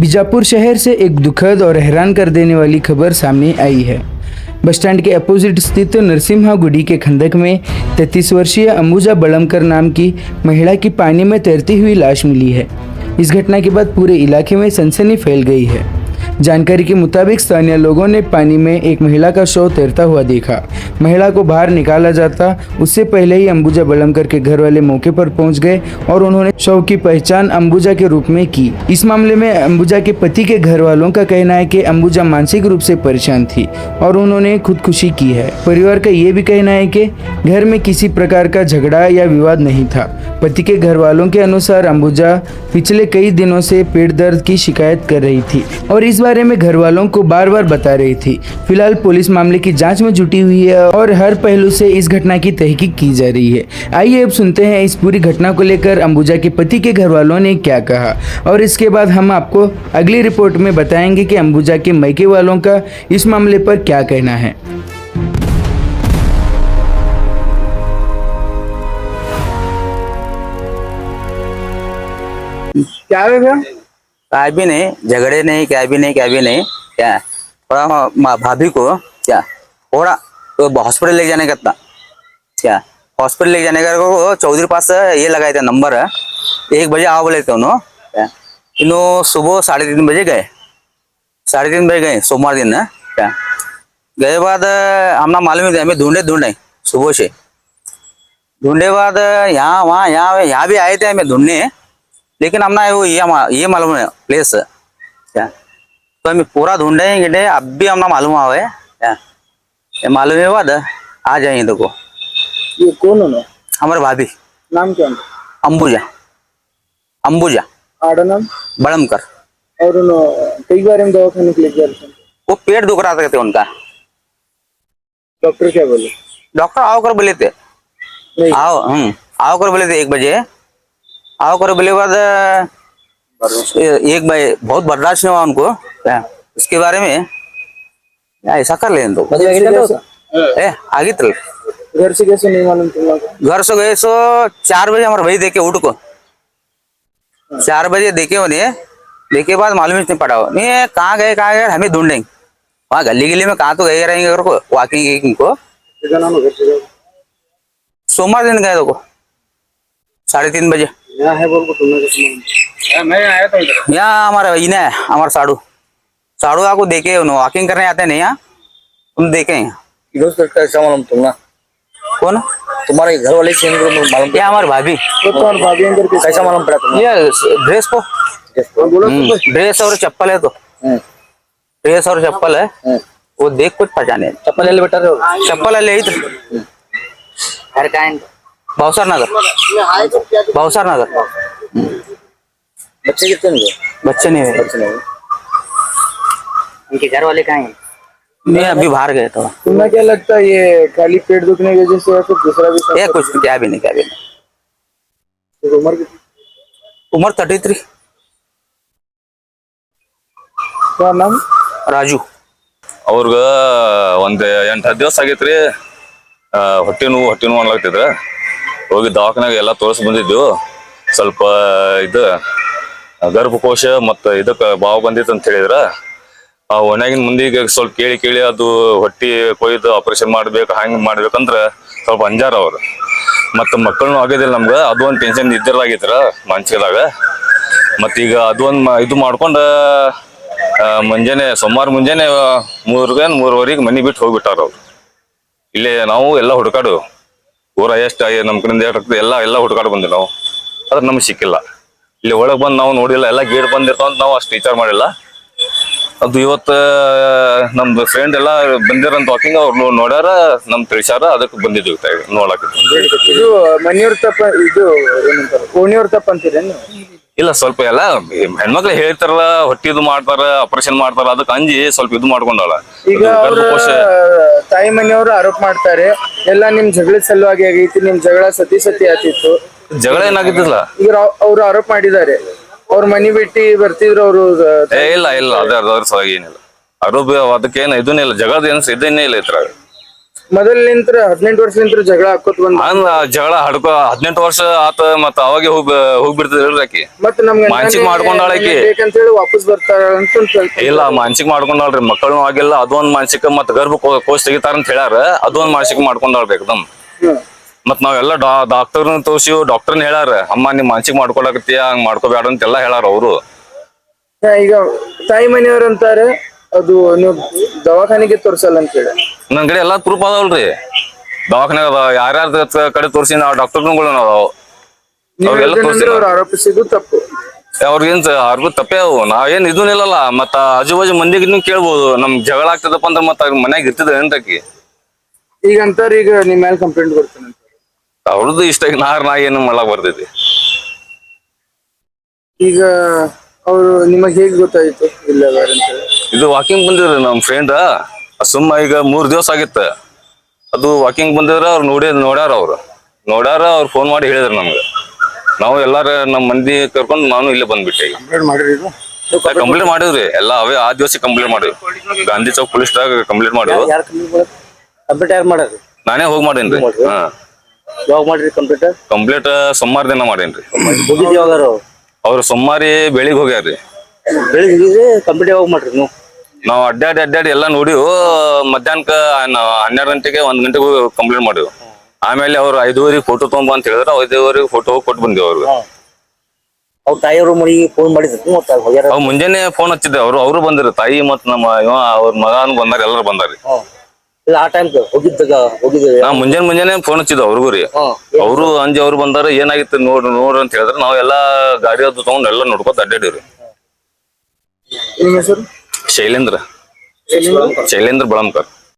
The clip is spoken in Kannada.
बीजापुर शहर से एक दुखद और हैरान कर देने वाली खबर सामने आई है। बस स्टैंड के अपोजिट स्थित नरसिम्हा गुडी के खंदक में 33 वर्षीय अंबुजा बड़मकर नाम की महिला की पानी में तैरती हुई लाश मिली है। इस घटना के बाद पूरे इलाके में सनसनी फैल गई है। जानकारी के मुताबिक स्थानीय लोगों ने पानी में एक महिला का शव तैरता हुआ देखा। महिला को बाहर निकाला जाता उससे पहले ही अंबुजा बड़मकर के घर वाले मौके पर पहुंच गए और उन्होंने शव की पहचान अंबुजा के रूप में की। इस मामले में अंबुजा के पति के घर वालों का कहना है कि अंबुजा मानसिक रूप से परेशान थी और उन्होंने खुदकुशी की है। परिवार का ये भी कहना है कि घर में किसी प्रकार का झगड़ा या विवाद नहीं था। पति के घर वालों के अनुसार अंबुजा पिछले कई दिनों से पेट दर्द की शिकायत कर रही थी और इस बारे में घर वालों को बार बार बता रही थी। फिलहाल पुलिस मामले की जांच में जुटी हुई है और हर पहलू से इस घटना की तहकीक की जा रही है। आइए अब सुनते हैं इस पूरी घटना को लेकर अंबुजा के पति के घर वालों ने क्या कहा और इसके बाद हम आपको अगली रिपोर्ट में बताएंगे कि अंबुजा के मायके वालों का इस मामले पर क्या कहना है। क्या है भैया? क्या भी नहीं, झगड़े नहीं, क्या भी नहीं, क्या थोड़ा भाभी को क्या थोड़ा तो हॉस्पिटल ले जाने का था क्या, हॉस्पिटल ले जाने का को चौधरी पास ये लगाए थे नंबर 1 बजे आओ बोले थे उन्होंने। इन्हों सुबह 3:30 बजे गए, 3:30 बजे गए सोमवार दिन ना क्या। गए बाद हमने मालूम नहीं, हमें ढूंढे सुबह से ढूंढे बाद यहाँ वहाँ यहाँ भी आए थे हमें ढूंढने, लेकिन हमने वो ये मालूम है प्लेस क्या। तो हमें पूरा ढूंढे अब भी हमने मालूम आवे क्या, ये मालूम है बाद आ जाए देखो। ये कौन है? हमारे भाभी। नाम क्या है? अंबुजा आड़ा नाम बड़मकर। और कई बार हम दवाखाने के लिए गए। वो पेट दुख रहा था उनका। डॉक्टर क्या बोले? डॉक्टर आओ कर बोले थे, आओ कर बोले थे 1 बजे आओ कर बोले बाद 1 बजे बहुत बर्दाश्त नहीं हुआ उनको क्या। उसके बारे में ऐसा कर लें तो आगे तो घर से कैसे नहीं मालूम तुम लोग? घर से गए सो 4 बजे हमारे भाई देखे उठ को 4 बजे देखे उन्हें, देखे बाद मालूम नहीं पड़ा नहीं कहाँ गए हमें ढूंढेंगे वहाँ गली में कहाँ तो गए रहेंगे घर को वॉकिंग को। सोमवार दिन गए देखो 3:30 बजे। यहाँ है बोल को तुमने मैं आया था यहाँ हमारा इन्हें है हमारा साड़ू आपको देखे वॉकिंग करने आते नहीं यहाँ तुम देखे कैसा मालूम तुम ना कौन तुम्हारे घर वाले से मालूम? ये हमारे भाभी। तो तुम्हारे भाभी अंदर कैसा मालूम पड़ा तुम्हें? ये ड्रेस को ड्रेस और चप्पल है, तो ड्रेस और चप्पल है वो देख कुछ पहचाने। चप्पल ले बेटा चप्पल ले घर का भावसार नगर। बच्चे कितने हैं? बच्चे नहीं हुए। उनके घर वाले कहाँ हैं? नहीं अभी बाहर गए तो। तुम्हें क्या लगता है ये खाली पेट दुखने की वजह से या फिर दूसरा भी? ये कुछ क्या भी नहीं। तो उम्र कितनी? उम्र 33। क्या नाम? राजू। ಅವ್ರಿಗೆ ಒಂದು 8-10 ದಿವಸ ಆಗೈತ್ರಿ, ಹೊಟ್ಟೆ ನೋವು ಅನ್ಲಾಗ್ತಿದ್ರ. ಹೋಗಿ ದವಾಖಾನೆಗೆ ಎಲ್ಲ ತೋರಿಸಿ ಬಂದಿದ್ದೆವು. ಸ್ವಲ್ಪ ಇದು ಗರ್ಭಕೋಶ ಮತ್ತು ಇದಕ್ಕೆ ಬಾವು ಬಂದಿತ್ತು ಅಂತ ಹೇಳಿದ್ರ. ಆ ಒಣಗಿನ ಮುಂದಿಗೆ ಸ್ವಲ್ಪ ಕೇಳಿ ಅದು ಹೊಟ್ಟಿ ಕೊಯ್ದು ಆಪರೇಷನ್ ಮಾಡ್ಬೇಕು ಹಂಗೆ ಮಾಡ್ಬೇಕಂದ್ರ ಸ್ವಲ್ಪ ಅಂಜಾರ ಅವ್ರು. ಮತ್ತು ಮಕ್ಕಳನ್ನು ಆಗಿದಿಲ್ಲ ನಮ್ಗೆ, ಅದು ಒಂದು ಟೆನ್ಷನ್ ಇದ್ದಿರಾಗಿದ್ರ ಮನ್ಸಿದಾಗ. ಮತ್ತೀಗ ಅದೊಂದು ಇದು ಮಾಡ್ಕೊಂಡ ಮುಂಜಾನೆ ಸೋಮವಾರ ಮುಂಜಾನೆ 3:30 ಮನೆ ಬಿಟ್ಟು ಹೋಗ್ಬಿಟ್ಟಾರ ಅವ್ರು. ಇಲ್ಲೇ ನಾವು ಎಲ್ಲ ಹುಡುಕಾಡು ಊರ ಎಷ್ಟು ನಮ್ಮ ಕಡೆಯಿಂದ ಎಲ್ಲ ಹುಡುಕಾಡು ಬಂದ್ವಿ ನಾವು, ಅದ್ರ ನಮ್ಗೆ ಸಿಕ್ಕಿಲ್ಲ. ಇಲ್ಲಿ ಒಳಗೆ ಬಂದು ನಾವು ನೋಡಿಲ್ಲ, ಎಲ್ಲ ಗೇಟ್ ಬಂದಿರ್ತಾವ ಅಂತ ನಾವು ಅಷ್ಟು ವಿಚಾರ ಮಾಡಿಲ್ಲ. ಅದು ಇವತ್ತು ನಮ್ದು ಫ್ರೆಂಡ್ ಎಲ್ಲ ಬಂದಿರಂತ ವಾಕಿಂಗ್ ಅವ್ರು ನೋಡ್ಯಾರ, ನಮ್ ತಿಳಿಸ್ಯಾರ, ಅದಕ್ಕೆ ಬಂದಿದ್ವಿ ನೋಡಕ್. ಇದು ಮನೆಯವ್ರ ತಪ್ಪ, ಇದು ಏನಂತಾರೆ ಓಣಿಯವ್ರ ತಪ್ಪ ಅಂತೀರೇನು? ಇಲ್ಲ ಸ್ವಲ್ಪ ಎಲ್ಲ ಹೆಣ್ಮಕ್ಳು ಹೇಳ್ತಾರಲ್ಲ ಹೊಟ್ಟಿದು ಮಾಡ್ತಾರ ಆಪರೇಷನ್ ಮಾಡ್ತಾರ, ಅದಕ್ಕೆ ಅಂಜಿ ಸ್ವಲ್ಪ ಇದು ಮಾಡ್ಕೊಂಡಾಳ. ಈಗ ತಾಯಿ ಮನೆಯವರು ಆರೋಪ ಮಾಡ್ತಾರೆ ಎಲ್ಲ ನಿಮ್ ಜಗಳ ಸಲುವಾಗಿ ಆಗೈತಿ, ನಿಮ್ ಜಗಳ ಸತಿ ಆತಿತ್ತು. ಜಗಳ ಏನಾಗಿದ್ದಿಲ್ಲ, ಈಗ ಅವ್ರು ಆರೋಪ ಮಾಡಿದ್ದಾರೆ ಅವ್ರ ಮನಿ ಬಿಟ್ಟು ಬರ್ತಿದ್ರು ಅವರು. ಇಲ್ಲ ಅದ್ರ ಸಲುವಾಗಿ ಏನಿಲ್ಲ ಆರೋಪ, ಅದಕ್ಕೇನು ಇದನ್ನೇ ಇಲ್ಲ, ಜಗಳದ ಏನು ಇದನ್ನೇ ಇಲ್ಲ ಇದ್ರಾಗ. ಮೊದಲಿನಿಂತ್ರ 18 ವರ್ಷಲಿಂತ್ರ ಜಗಳ ಹಾಕೋತ್ ಬಂದ ಹಂಗ ಜಗಳ ಹಡ್ಕೊ 18 ವರ್ಷ ಆತ ಮತ್ತ ಅವಾಗೆ ಹೋಗ್ಬಿಡ್ತಿದ್ರಿ ಆಕಿ ಮತ್ ನಮ್ಗೆ ಮಾನಸಿಕ ಮಾಡ್ಕೊಂಡಾಳ ಆಕಿ. ಬೇಕಂತ ಹೇಳಿ ವಾಪಸ್ ಬರ್ತಾರ ಅಂತ ಒಂದ್ ಸ್ವಲ್ಪ ಇಲ್ಲ ಮಾನಸಿಕ ಮಾಡ್ಕೊಂಡಾಳ್ರಿ, ಮಕ್ಕಳು ಆಗಿಲ್ಲ ಅದೊಂದ್ ಮಾನಸಿಕ, ಮತ್ ಗರ್ಭ ಕೋಶ ತೆಗಿತಾರ ಅಂತ ಹೇಳ್ಯಾರ, ಅದೊಂದ್ ಮಾನಸಿಕ ಮಾಡ್ಕೊಂಡಾಳ್ರಿ ಏಕದಮ್. ಹ್ಮ್. ಮತ್ ನಾವೆಲ್ಲ ಡಾಕ್ಟರ್ನ ತೋರ್ಸಿವ್, ಡಾಕ್ಟರ್ನ ಹೇಳಾರ ಅಮ್ಮ ನೀ ಮಾನಸಿಕ ಮಾಡ್ಕೊಳಕತ್ತೀಯ, ಹಂಗ್ ಮಾಡ್ಕೋಬೇಡ ಅಂತೆಲ್ಲಾ ಹೇಳಾರ ಅವರು. ಈಗ ತಾಯಿ ಮನೆಯವ್ರ ಅಂತಾರೆ ಅದು ನೀವು ದವಾಖಾನೆಗೆ ತೋರ್ಸಲ್ಲ ಅಂತ ಹೇಳಿ. ನನ್ ಕಡೆ ಎಲ್ಲಾ ಪ್ರೂಫ್ ಅದಾವಲ್ರಿ, ದವಾಖಾನ್ಯಾಗ ಅದಾವ, ಯಾರ್ಯಾರ ಕಡೆ ತೋರ್ಸಿ ನಾವು ಡಾಕ್ಟರ್ಗಳು ಅದಾವ, ನೀವ್ ಅವ್ರಿಗೆಲ್ಲ ತೋರ್ಸಿ. ಹೇಳ್ತೇನಂದ್ರೆ ಅವ್ರು ಆರೋಪಿಸಿದ್ದು ತಪ್ಪು. ಅವ್ರಿಗೇನ್ ಅವ್ರಿಗೂ ತಪ್ಪೇ ಅವು, ನಾವೇನ್ ಇದನ್ನಿಲ್ಲಲ್ಲ. ಮತ್ತ ಆಜು ಬಾಜು ಮಂದಿಗೆ ಕೇಳ್ಬೋದು, ನಮ್ ಜಗಳ ಆಗ್ತದಪ್ಪ ಅಂದ್ರ ಮತ್ತ ಮನ್ಯಾಗ ಇರ್ತದ ಏನ್ರಿ. ಈಗ ಅಂತಾರ ಈಗ ನಿಮ್ ಮೇಲೆ ಕಂಪ್ಲೇಂಟ್ ಕೊಡ್ತೇನೆ ಅಂತ. ಅವ್ರದ್ದು ಇಷ್ಟ, ನಾ ಏನು ಮಾಡಕ್ ಬರ್ತೈತಿ. ಈಗ ಅವರು ನಿಮಗ್ ಹೇಗ್ ಗೊತ್ತಾಯ್ತು ಇಲ್ಲ ಅದಾರ ಅಂತ ಹೇಳಿ? ಇದು ವಾಕಿಂಗ್ ಬಂದಿದ್ರಿ ನಮ್ ಫ್ರೆಂಡ್, ಸುಮ್ಮ ಈಗ 3 ದಿವಸ ಆಗಿತ್ತ, ಅದು ವಾಕಿಂಗ್ ಬಂದಿದ್ರ ಅವ್ರು ನೋಡ್ಯಾರ ಅವ್ರು ಫೋನ್ ಮಾಡಿ ಹೇಳಿದ್ರು ನಮ್ಗೆ. ನಾವು ಎಲ್ಲಾರ ನಮ್ ಮಂದಿ ಕರ್ಕೊಂಡು ನಾನು ಇಲ್ಲೇ ಬಂದ್ಬಿಟ್ಟೆ. ಕಂಪ್ಲೇಂಟ್ ಮಾಡಿದ್ರಿ ಎಲ್ಲ, ಅವೇ ಆ ದಿವಸ ಕಂಪ್ಲೇಂಟ್ ಮಾಡಿದ್ವಿ, ಗಾಂಧಿ ಚೌಕ್ ಪೊಲೀಸ್ ಕಂಪ್ಲೇಂಟ್ ಮಾಡಿದ್ವಿ. ಕಂಪ್ಯೂಟರ್ ಯಾರು ಮಾಡೋದು? ನಾನೇ ಹೋಗಿ ಮಾಡೇನ್ರಿ. ಹಾ, ಯಾವಾಗ ಮಾಡ್ರಿ ಕಂಪ್ಯೂಟರ್? ಕಂಪ್ಲೇಂಟ್ ಸೋಮವಾರ ದಿನ ಮಾಡೇನ್ರಿ. ಹೋಗಿದ್ರಿ ಯಾವಾಗ? ಅವ್ರು ಸೋಮವಾರಿ ಬೆಳಿಗ್ಗೆ ಹೋಗ್ಯಾರ್ರಿ. ಬೆಳಿಗ್ಗೆ ಹೋಗಿದ್ರಿ, ಕಂಪ್ಯೂಟರ್ ಯಾವಾಗ ಮಾಡ್ರಿ ನೀವು? ನಾವು ಅಡ್ಡಾಡಿ ಎಲ್ಲ ನೋಡಿವು, ಮಧ್ಯಾಹ್ನಕ್ಕ 12 ಗಂಟೆಗೆ 1 ಗಂಟೆಗೆ ಕಂಪ್ಲೇಂಟ್ ಮಾಡಿವು. ಆಮೇಲೆ ಅವ್ರು 5:15 ಫೋಟೋ ತಗೊಂಬ ಅಂತ ಹೇಳಿದ್ರೆ 5:15 ಫೋಟೋ ಹೋಗಿ ಕೊಟ್ಟು ಬಂದಿವಿ ಅವ್ರಿಗೆ. ಅವ್ರ ತಾಯಿಯವರು ಮನೆಗೆ ಫೋನ್ ಮಾಡಿದ್ರು, ಅವ್ ಮುಂಜಾನೆ ಫೋನ್ ಹಚ್ಚಿದ್ದೆ, ಅವರು ಬಂದಿರು, ತಾಯಿ ಮತ್ ನಮ್ಮ ಅವ್ರ ಮಗನು ಬಂದಾರ, ಎಲ್ಲರೂ ಬಂದಾರಿ. ಇಲ್ಲ ಆ ಟೈಮ್ ಹೋಗಿದ್ರಿ? ನಾ ಮುಂಜಾನೆ ಫೋನ್ ಹಚ್ಚಿದ್ದೆ ಅವ್ರಿಗೂ ರೀ. ಅವರು ಅಂಜಿ ಅವ್ರು ಬಂದಾರ, ಏನಾಗಿತ್ತು ನೋಡ್ರಿ ಅಂತ ಹೇಳಿದ್ರೆ ನಾವ್ ಎಲ್ಲಾ ಗಾಡಿ ಅದು ತಗೊಂಡ್ ಎಲ್ಲ ನೋಡ್ಕೊತ ಅಡ್ಡಾಡಿವ್ರಿ. ನಿಮ್ಮ ಹೆಸರು? ಶೈಲೇಂದ್ರ ಬಳಂಕರ್.